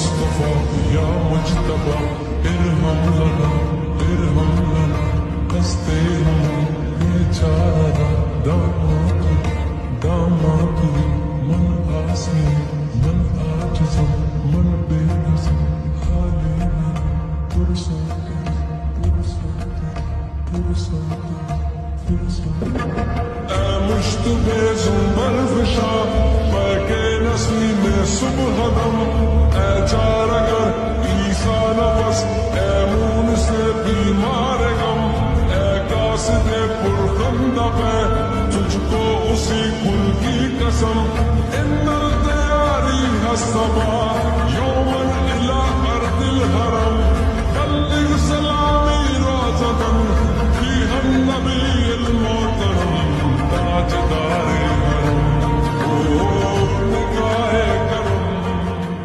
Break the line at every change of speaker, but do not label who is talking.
मुस्तफा या मुजतबा इरहम लना हस्ते हम बेचारा दामाद मन आसी मन आजिज़ मन बेकस हाली में पुरसाते ऐ मुश्तबे ज़ुंबर फ़िशा बैके नस्ली में सुबह दम ऐ चारगर ईसा नफस ऐ मून से बीमार गम ऐ कासिदे पुरखंदा पे तुझको उसी कुल की कसम इन्नल तैयारी हसबा यौमन इला अर्दिल हरम बल्लिग सलामी रोज़तन फीहा नबी अल मोहतरम ताजदार